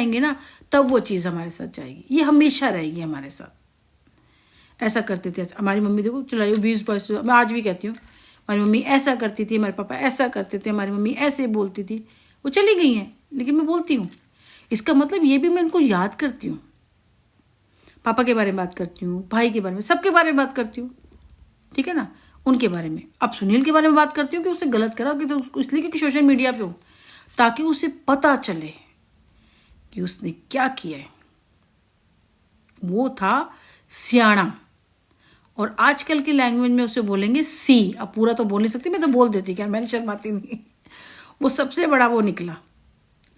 आएंगे ना, तब वो चीज़ हमारे साथ जाएगी, ये हमेशा रहेगी हमारे साथ। ऐसा करते थे हमारी मम्मी, देखो चलाइए 20-22, मैं आज भी कहती हूँ हमारी मम्मी ऐसा करती थी, हमारे पापा ऐसा करते थे, हमारी मम्मी ऐसे बोलती थी। वो चली गई हैं लेकिन मैं बोलती हूँ, इसका मतलब ये भी मैं उनको याद करती हूँ। पापा के बारे में बात करती हूँ, भाई के बारे में, सबके बारे में बात करती हूँ, ठीक है ना, उनके बारे में। अब सुनील के बारे में बात करती हूँ कि उसने गलत करा, कि तो इसलिए क्योंकि सोशल मीडिया पे हो, ताकि उसे पता चले कि उसने क्या किया है। वो था सियाना, और आजकल की लैंग्वेज में उसे बोलेंगे सी। अब पूरा तो बोल नहीं सकती, मैं तो बोल देती, क्या मैंने शर्माती नहीं। वो सबसे बड़ा वो निकला,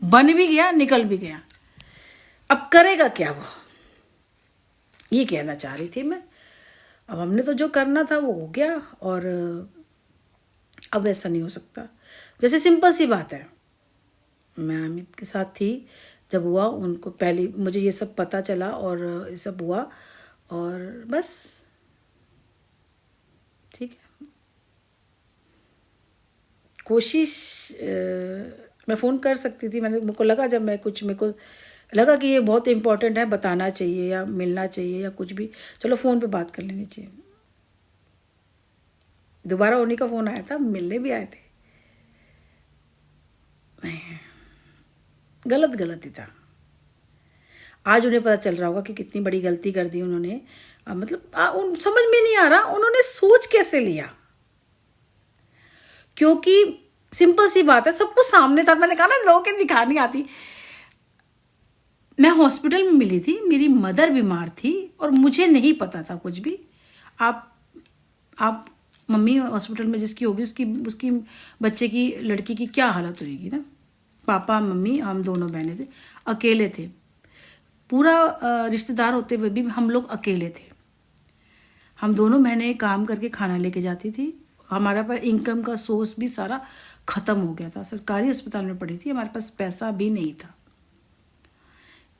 बन भी गया, निकल भी गया। अब करेगा क्या वो, ये कहना चाह रही थी मैं। अब हमने तो जो करना था वो हो गया, और अब ऐसा नहीं हो सकता। जैसे सिंपल सी बात है, मैं अमित के साथ थी जब हुआ, उनको पहले मुझे ये सब पता चला और ये सब हुआ, और बस ठीक है। कोशिश मैं फ़ोन कर सकती थी, मेरे को लगा, जब मैं कुछ मेरे को लगा कि ये बहुत इम्पोर्टेंट है, बताना चाहिए या मिलना चाहिए या कुछ भी, चलो फ़ोन पे बात कर लेनी चाहिए। दोबारा उन्हीं का फ़ोन आया था, मिलने भी आए थे। गलत ही था। आज उन्हें पता चल रहा होगा कि कितनी बड़ी गलती कर दी उन्होंने। मतलब उन समझ में नहीं आ रहा उन्होंने सोच कैसे लिया, क्योंकि सिंपल सी बात है, सब कुछ सामने था। मैंने कहा ना, लोगों के दिखानी आती। मैं हॉस्पिटल में मिली थी, मेरी मदर बीमार थी और मुझे नहीं पता था कुछ भी। आप मम्मी हॉस्पिटल में जिसकी होगी, उसकी बच्चे की, लड़की की क्या हालत होगी ना। पापा मम्मी, हम दोनों बहनें थे, अकेले थे। पूरा रिश्तेदार होते हुए भी हम लोग अकेले थे। हम दोनों बहनें काम करके खाना लेके जाती थी। हमारा पर इनकम का सोर्स भी सारा ख़त्म हो गया था। सरकारी अस्पताल में पड़ी थी, हमारे पास पैसा भी नहीं था।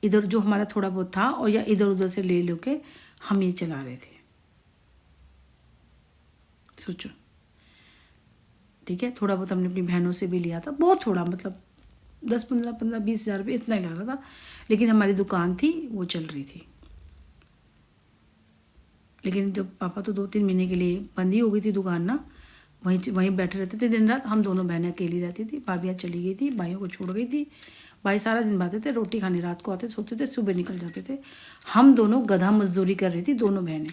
इधर जो हमारा थोड़ा बहुत था, और या इधर उधर से ले के हम ये चला रहे थे। सोचो, ठीक है, थोड़ा बहुत हमने अपनी बहनों से भी लिया था, बहुत थोड़ा, मतलब 10-15-20 हज़ार रुपये, इतना ही लग रहा था। लेकिन हमारी दुकान थी, वो चल रही थी। लेकिन जब पापा तो 2-3 महीने के लिए बंद ही हो गई थी दुकान ना, वहीं बैठे रहते थे दिन रात। हम दोनों बहनें अकेली रहती थी, भाभियाँ चली गई थी, भाइयों को छोड़ गई थी। भाई सारा दिन बातें थे, रोटी खाने रात को आते, सोते थे, सुबह निकल जाते थे। हम दोनों गधा मजदूरी कर रही थी, दोनों बहनें।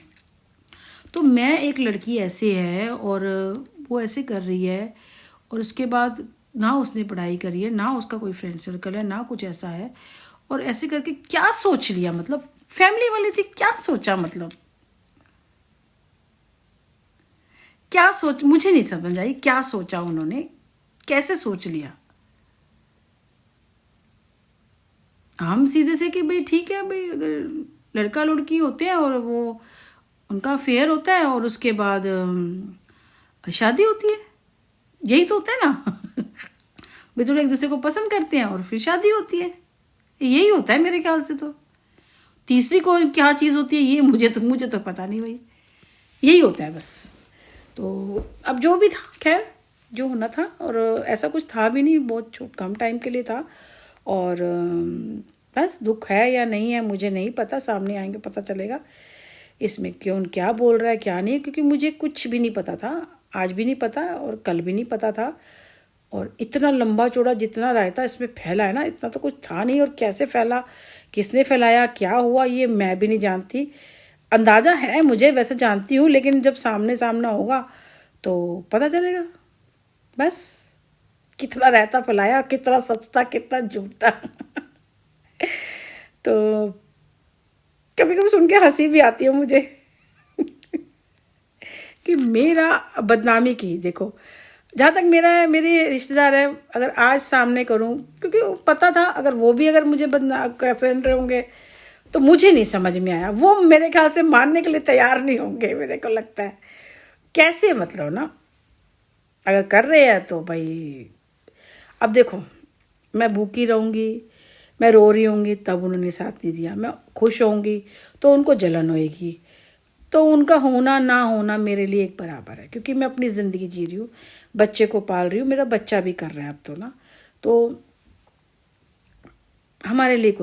तो मैं, एक लड़की ऐसे है और वो ऐसे कर रही है, और उसके बाद ना उसने पढ़ाई करी है, ना उसका कोई फ्रेंड सर्कल है, ना कुछ ऐसा है, और ऐसे करके क्या सोच लिया, मतलब फैमिली वाली थी, क्या सोचा, मतलब क्या सोच, मुझे नहीं समझ आई क्या सोचा उन्होंने, कैसे सोच लिया। हम सीधे से कि भाई ठीक है, भाई अगर लड़का लड़की होते हैं और वो उनका फेयर होता है, और उसके बाद शादी होती है, यही तो होता है ना। भाई थोड़ा एक दूसरे को पसंद करते हैं और फिर शादी होती है, यही होता है मेरे ख्याल से। तो तीसरी को क्या चीज़ होती है, ये मुझे तो पता नहीं भाई, यही होता है बस। तो अब जो भी था, खैर जो होना था, और ऐसा कुछ था भी नहीं, बहुत कम टाइम के लिए था। और बस दुख है या नहीं है मुझे नहीं पता, सामने आएंगे पता चलेगा इसमें क्यों, क्या बोल रहा है क्या नहीं, क्योंकि मुझे कुछ भी नहीं पता था, आज भी नहीं पता और कल भी नहीं पता था। और इतना लंबा चौड़ा जितना रायता इसमें फैला है ना, इतना तो कुछ था नहीं, और कैसे फैला, किसने फैलाया, क्या हुआ, ये मैं भी नहीं जानती। अंदाज़ा है मुझे, वैसे जानती हूँ, लेकिन जब सामने सामना होगा तो पता चलेगा। बस कितना रायता फैलाया, कितना सच था, कितना झूठ था। तो कभी कभी सुन के हंसी भी आती है मुझे। कि मेरा बदनामी की, देखो जहाँ तक मेरे रिश्तेदार है, अगर आज सामने करूँ, क्योंकि पता था अगर वो भी अगर मुझे बदनाम कैसे रहे होंगे, तो मुझे नहीं समझ में आया। वो मेरे ख्याल से मानने के लिए तैयार नहीं होंगे, मेरे को लगता है। कैसे, मतलब ना, अगर कर रहे हैं तो भाई, अब देखो, मैं भूखी रहूँगी, मैं रो रही होंगी, तब उन्होंने साथ नहीं दिया। मैं खुश होंगी तो उनको जलन होएगी। तो उनका होना ना होना मेरे लिए एक बराबर है, क्योंकि मैं अपनी ज़िंदगी जी रही हूँ, बच्चे को पाल रही हूँ, मेरा बच्चा भी कर रहा है अब तो ना, तो हमारे लिए कोई